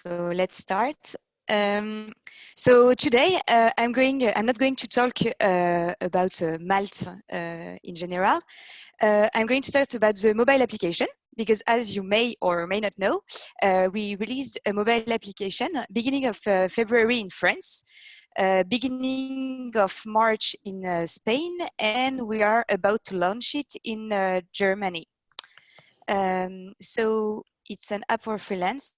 So let's start. So today I'm not going to talk about Malt in general. I'm going to talk about the mobile application because, as you may or may not know, we released a mobile application beginning of February in France, beginning of March in Spain, and we are about to launch it in Germany. So it's an app for freelancers.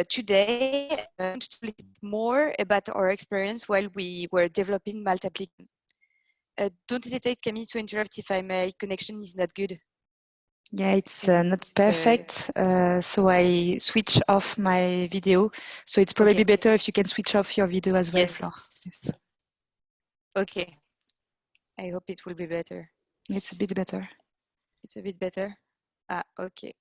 Today, I want to tell a bit more about our experience while we were developing Malt application. Don't hesitate, Camille, to interrupt if my connection is not good. Yeah, it's not perfect, so I switch off my video. So it's probably better if you can switch off your video as well, Flore. Yes. Okay. I hope it will be better. It's a bit better. It's a bit better. Ah, okay.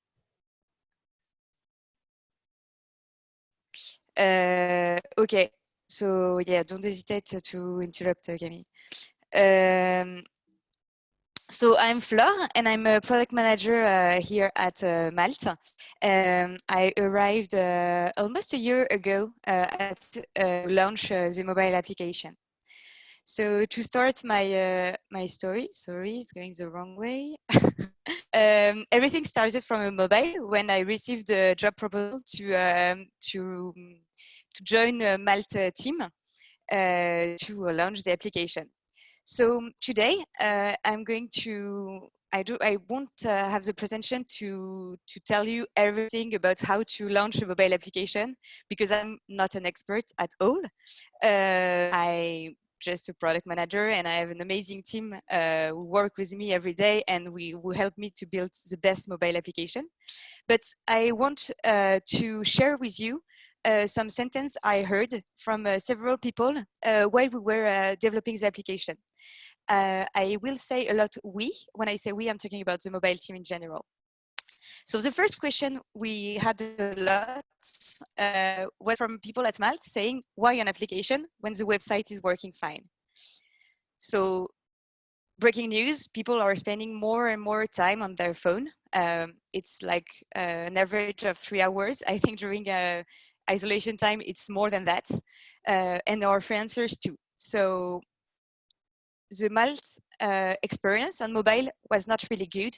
Okay. So yeah, don't hesitate to interrupt, Camille. So I'm Flore, and I'm a product manager here at Malt. I arrived almost a year ago at launch the mobile application. So to start my story, sorry, it's going the wrong way. Everything started from a mobile when I received a job proposal to join the Malt team to launch the application. So today I'm going to. I won't have the pretension to tell you everything about how to launch a mobile application because I'm not an expert at all. I'm just a product manager, and I have an amazing team who work with me every day, and who help me to build the best mobile application. But I want to share with you some sentence I heard from several people while we were developing the application. I will say a lot we. When I say we, I'm talking about the mobile team in general. So the first question we had a lot was from people at Malt saying, why an application when the website is working fine? So breaking news, people are spending more and more time on their phone. It's like an average of 3 hours. I think during isolation time, it's more than that. And our freelancers too. So the Malt experience on mobile was not really good.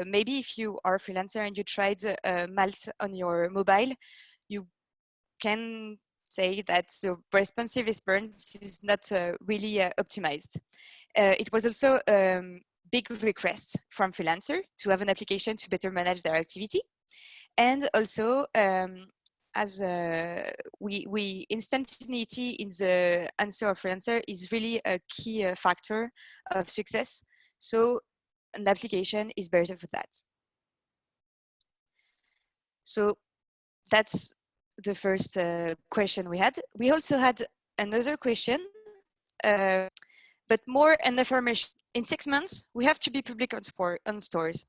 Maybe if you are a freelancer and you tried Malt on your mobile, you can say that the responsive experience is not really optimized. It was also big request from freelancer to have an application to better manage their activity. And also, as we instantaneity in the answer of freelancer is really a key factor of success. So an application is better for that. So that's the first question we had. We also had another question, but more an affirmation. In 6 months, we have to be public on stores.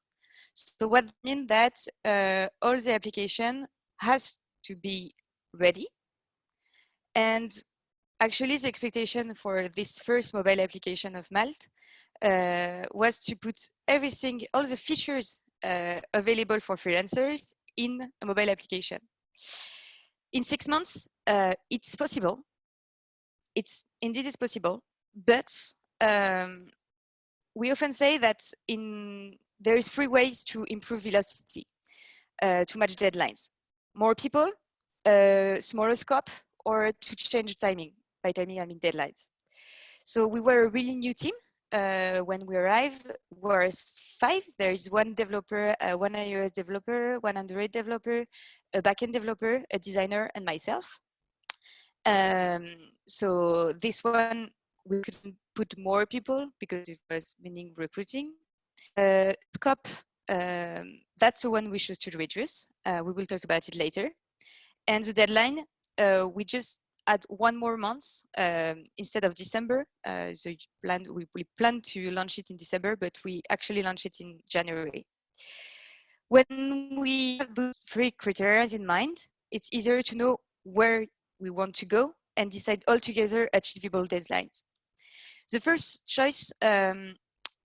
So what means that all the application has to be ready. And actually the expectation for this first mobile application of Malt was to put everything, all the features available for freelancers in a mobile application. In 6 months, it's possible. It's indeed is possible, but we often say that there is 3 ways to improve velocity to match deadlines. More people, smaller scope, or to change timing. By timing, I mean deadlines. So we were a really new team. When we arrived, we were 5. There is 1 developer, 1 iOS developer, 1 Android developer, a backend developer, a designer, and myself. So this one, we couldn't put more people because it was meaning recruiting. Scope, that's the one we chose to reduce. We will talk about it later. And the deadline, we just add 1 more month instead of December. So we planned to launch it in December, but we actually launched it in January. When we have those 3 criteria in mind, it's easier to know where we want to go and decide altogether achievable deadlines. The first choice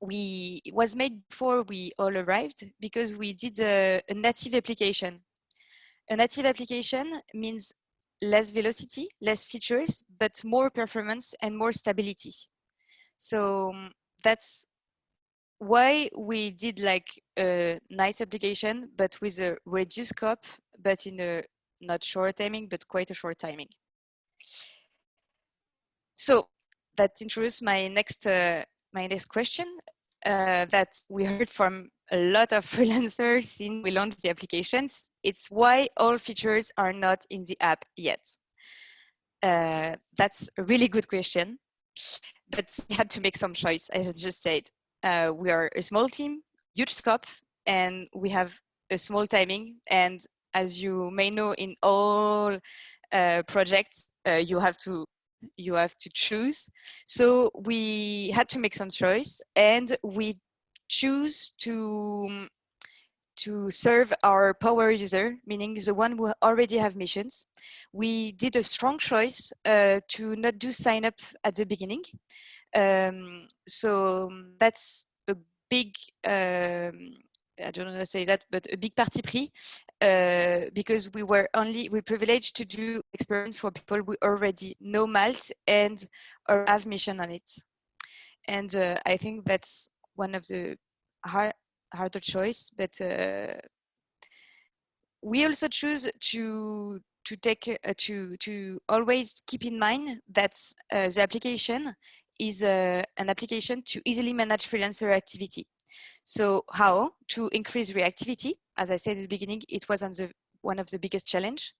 was made before we all arrived because we did a native application. a native application means less velocity, less features, but more performance and more stability. So that's why we did like a nice application, but with a reduced scope, but in a not short timing, but quite a short timing. So that introduces my next question that we heard from a lot of freelancers since we launched the applications. It's why all features are not in the app yet. That's a really good question, but we had to make some choice, as I just said. We are a small team, huge scope, and we have a small timing. And as you may know, in all projects, you have to choose. So we had to make some choice, and we choose to serve our power user, meaning the one who already have missions. We did a strong choice to not do sign up at the beginning. So that's a big, I don't know how to say that, but a big parti pris, because we privileged to do experience for people who already know Malt and or have mission on it. And I think that's one of the harder choice, but we also choose to take to always keep in mind that the application is an application to easily manage freelancer activity. So how to increase reactivity? As I said at the beginning, it was one of the biggest challenge.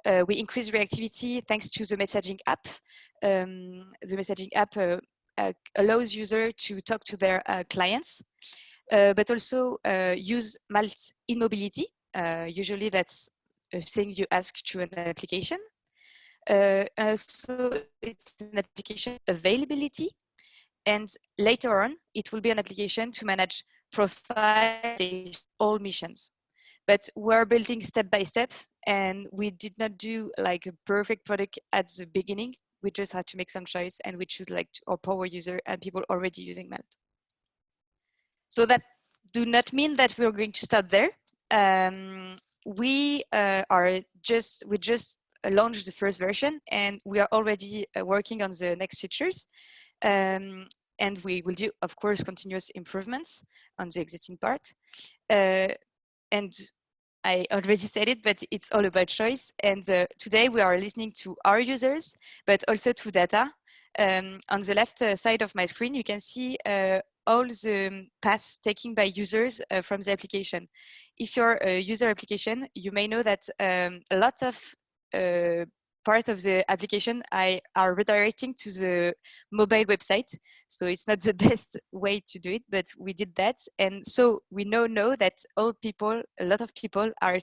We increase reactivity thanks to the messaging app. The messaging app allows users to talk to their clients, but also use Malt in mobility. Usually that's a thing you ask to an application. So it's an application availability, and later on it will be an application to manage profile, all missions. But we're building step by step, and we did not do like a perfect product at the beginning. We just had to make some choice, and we choose like our power user and people already using Malt. So that do not mean that we're going to stop there. We just launched the first version, and we are already working on the next features. And we will do, of course, continuous improvements on the existing part. And I already said it, but it's all about choice. And today we are listening to our users, but also to data. On the left side of my screen, you can see all the paths taken by users from the application. If you're a user application, you may know that a lot of part of the application are redirecting to the mobile website. So it's not the best way to do it, but we did that. And so we know that a lot of people are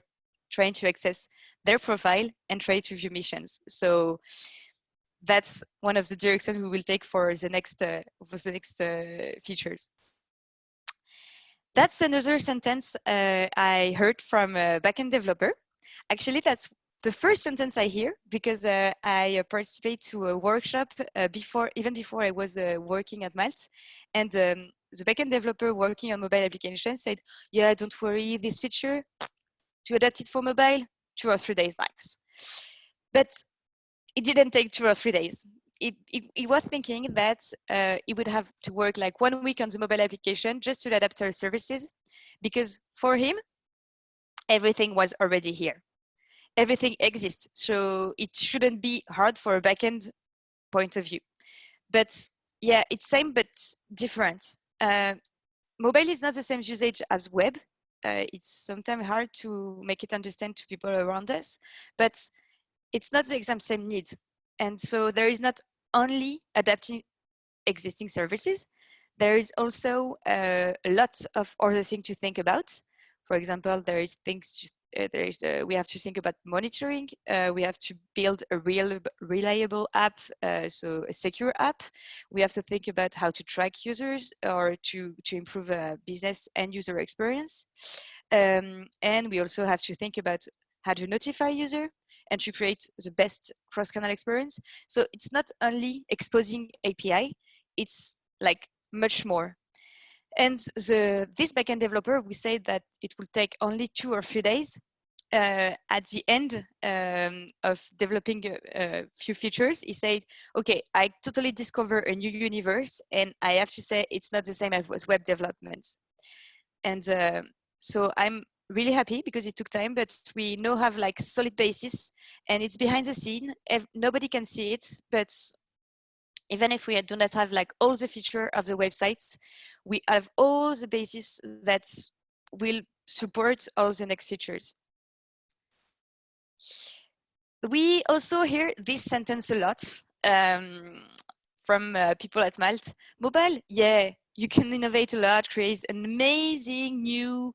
trying to access their profile and try to view missions. So that's one of the directions we will take for the next features. That's another sentence I heard from a backend developer. Actually, that's the first sentence I hear, because I participate to a workshop even before I was working at Malt, and the backend developer working on mobile applications said, "Yeah, don't worry, this feature to adapt it for mobile, 2 or 3 days max." But it didn't take 2 or 3 days. He was thinking that he would have to work like 1 week on the mobile application just to adapt our services, because for him, everything was already here. Everything exists, so it shouldn't be hard for a backend point of view. But yeah, it's same but different. Mobile is not the same usage as web. It's sometimes hard to make it understand to people around us, but it's not the exact same need. And so there is not only adapting existing services, there is also a lot of other things to think about. For example, there is things we have to think about monitoring. We have to build a reliable app, so a secure app. We have to think about how to track users or to improve business and user experience. And we also have to think about how to notify user and to create the best cross-canal experience. So it's not only exposing API, it's like much more. And this backend developer, we say that it will take only 2 or 3 days. at the end of developing a few features, he said, okay, I totally discover a new universe, and I have to say it's not the same as web development. And so I'm really happy because it took time, but we now have like solid basis, and it's behind the scene. Nobody can see it, but even if we do not have like all the feature of the websites, we have all the basis that will support all the next features. We also hear this sentence a lot from people at Malt. Mobile, yeah, you can innovate a lot, create an amazing new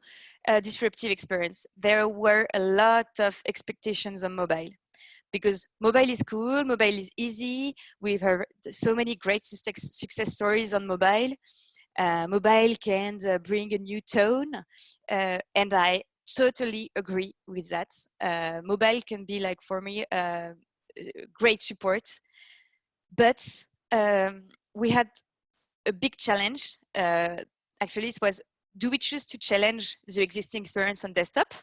disruptive experience. There were a lot of expectations on mobile, because mobile is cool, mobile is easy. We've heard so many great success stories on mobile. Mobile can bring a new tone, and I totally agree with that. Mobile can be like, for me, great support, but we had a big challenge. Actually, it was, do we choose to challenge the existing experience on desktop,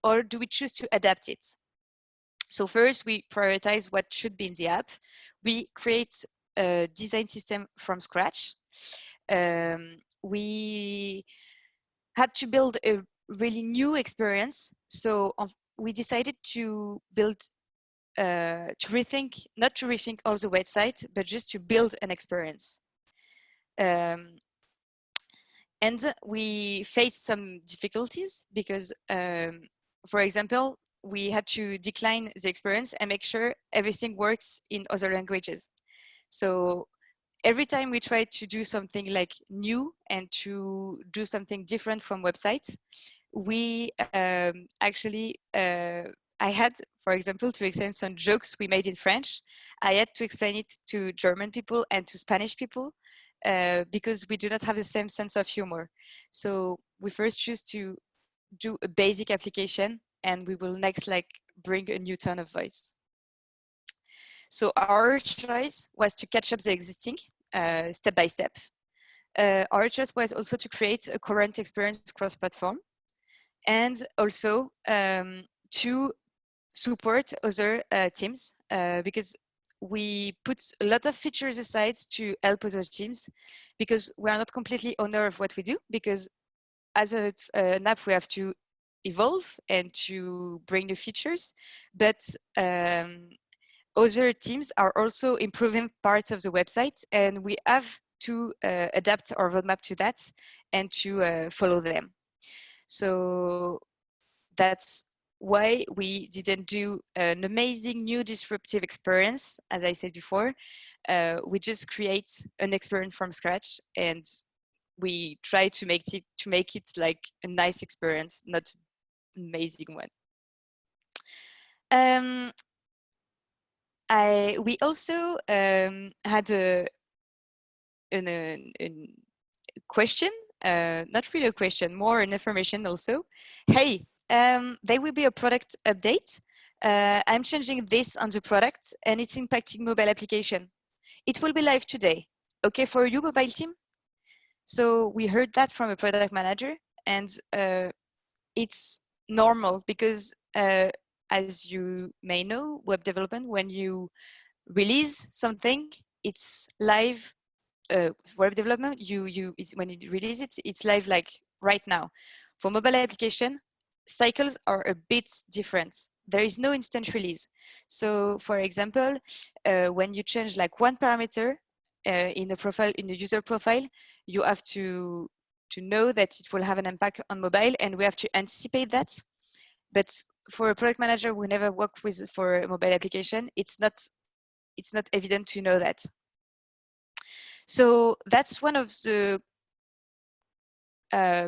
or do we choose to adapt it? So first, we prioritize what should be in the app. We create a design system from scratch. We had to build a really new experience. So we decided to build, not to rethink all the website, but just to build an experience. And we faced some difficulties because, for example, we had to decline the experience and make sure everything works in other languages. So every time we try to do something like new and to do something different from websites, we actually, I had, for example, to explain some jokes we made in French. I had to explain it to German people and to Spanish people because we do not have the same sense of humor. So we first choose to do a basic application, and we will next like bring a new tone of voice. So our choice was to catch up the existing step by step. Our choice was also to create a current experience cross-platform, and also to support other teams, because we put a lot of features aside to help other teams, because we are not completely owner of what we do, because as an app we have to evolve and to bring new features, but other teams are also improving parts of the website, and we have to adapt our roadmap to that and to follow them. So that's why we didn't do an amazing new disruptive experience, as I said before. We just create an experience from scratch, and we try to make it like a nice experience, not an amazing one. We also had a question, not really a question, more an information also. Hey, there will be a product update. I'm changing this on the product and it's impacting mobile application. It will be live today. Okay for you, mobile team? So we heard that from a product manager, and it's normal because as you may know, web development, when you release something, it's live. Web development, when you release it, it's live like right now. For mobile application, cycles are a bit different. There is no instant release. So for example, when you change like one parameter in the user profile, you have to know that it will have an impact on mobile, and we have to anticipate that. But for a product manager who never worked for a mobile application, it's not evident to know that. So that's one of the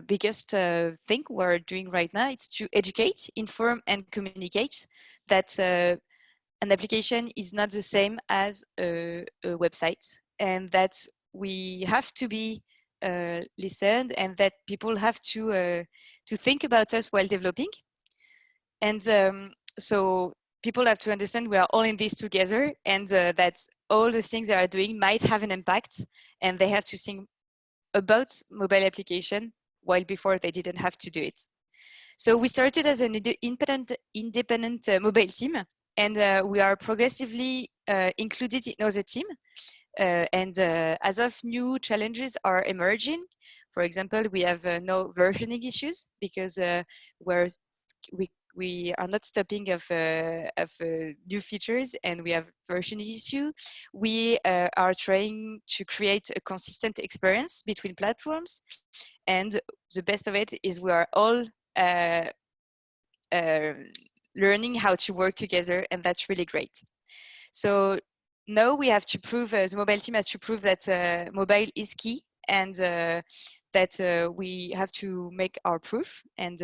biggest thing we're doing right now. It's to educate, inform, and communicate that an application is not the same as a website, and that we have to be listened, and that people have to think about us while developing. And so people have to understand we are all in this together, and that all the things they are doing might have an impact, and they have to think about mobile application while before they didn't have to do it. So we started as an independent mobile team, and we are progressively included in other team. And as of new challenges are emerging, for example, we have no versioning issues because we are not stopping of new features, and we have version issue. We are trying to create a consistent experience between platforms, and the best of it is we are all learning how to work together, and that's really great. So now we have to prove, the mobile team has to prove that mobile is key, and that we have to make our proof, and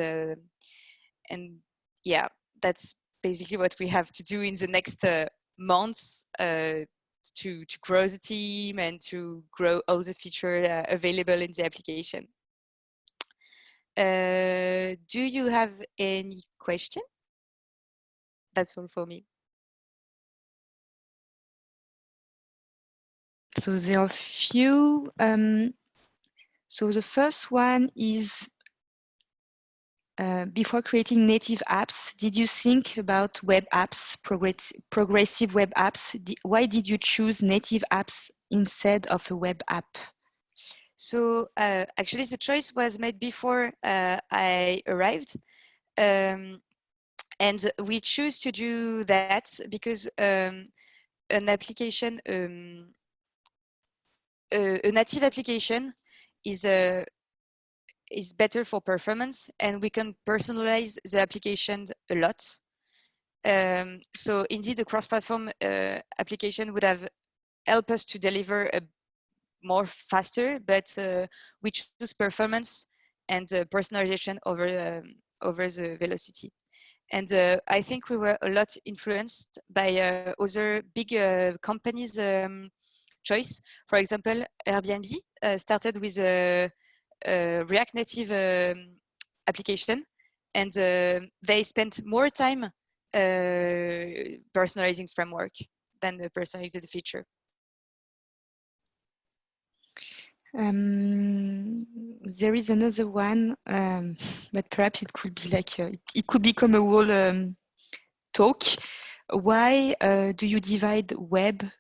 yeah, that's basically what we have to do in the next months to grow the team and to grow all the features available in the application. Do you have any question? That's all for me. So there are a few. So the first one is, before creating native apps, did you think about web apps, progressive web apps? Why did you choose native apps instead of a web app? So actually, the choice was made before I arrived. And we choose to do that because an application, a native application is better for performance, and we can personalize the application a lot. So indeed, a cross-platform application would have helped us to deliver a more faster, but we choose performance and personalization over the velocity. And I think we were a lot influenced by other big companies' choice. For example, Airbnb started with a React Native application, and they spent more time personalizing framework than personalizing the feature. There is another one, but perhaps it could be like it could become a whole talk. Why do you divide web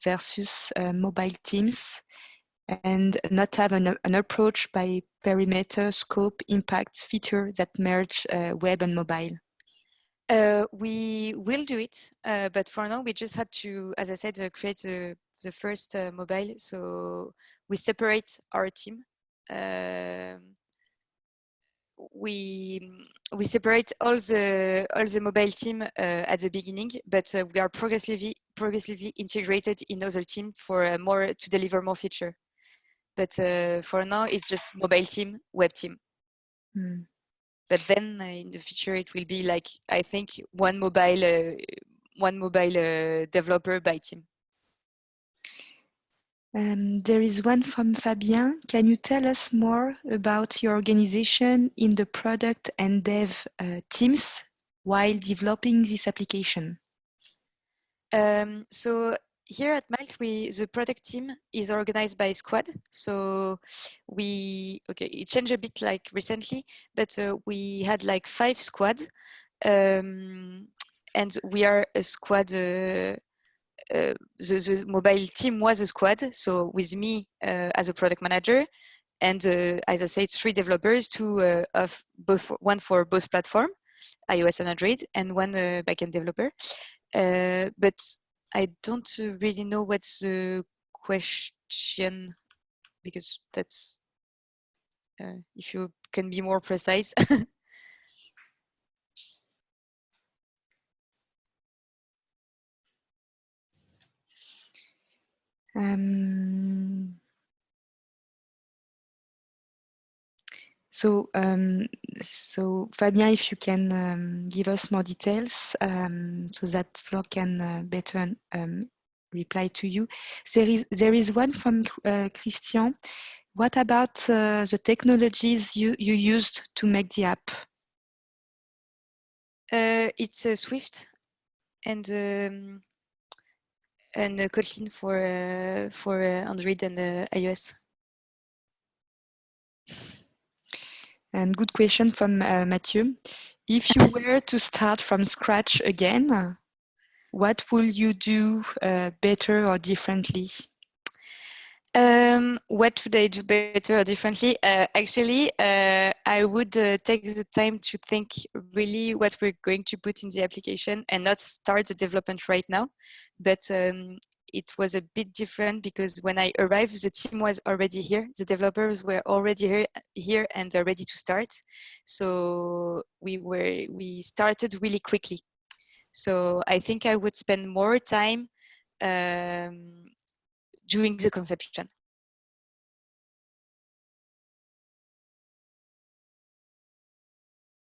versus mobile teams, and not have an approach by perimeter, scope, impact, feature that merge web and mobile? We will do it, but for now we just had to, as I said, create the first mobile. So we separate our team. We separate all the mobile team at the beginning, but we are progressively integrated in other teams for more to deliver more feature. But for now, it's just mobile team, web team. Mm. But then in the future, it will be like, I think, one mobile developer by team. There is one from Fabien. Can you tell us more about your organization in the product and dev teams while developing this application? So here at Malt, the product team is organized by squad. So it changed a bit like recently, but we had like 5 squads, and we are a squad. The mobile team was a squad, so with me as a product manager, and as I said, 3 developers, 2 of both, one for both platform, iOS and Android, and one backend developer. But I don't really know what's the question, because that's if you can be more precise. So Fabien, if you can give us more details so that Flore can better reply to you. There is one from Christian. What about the technologies you used to make the app? It's Swift and Kotlin for Android and iOS. And good question from Mathieu. If you were to start from scratch again, what will you do better or differently? What would I do better or differently? Actually, I would take the time to think really what we're going to put in the application and not start the development right now. But it was a bit different because when I arrived, the team was already here. The developers were already here and they're ready to start. So we started really quickly. So I think I would spend more time during the conception.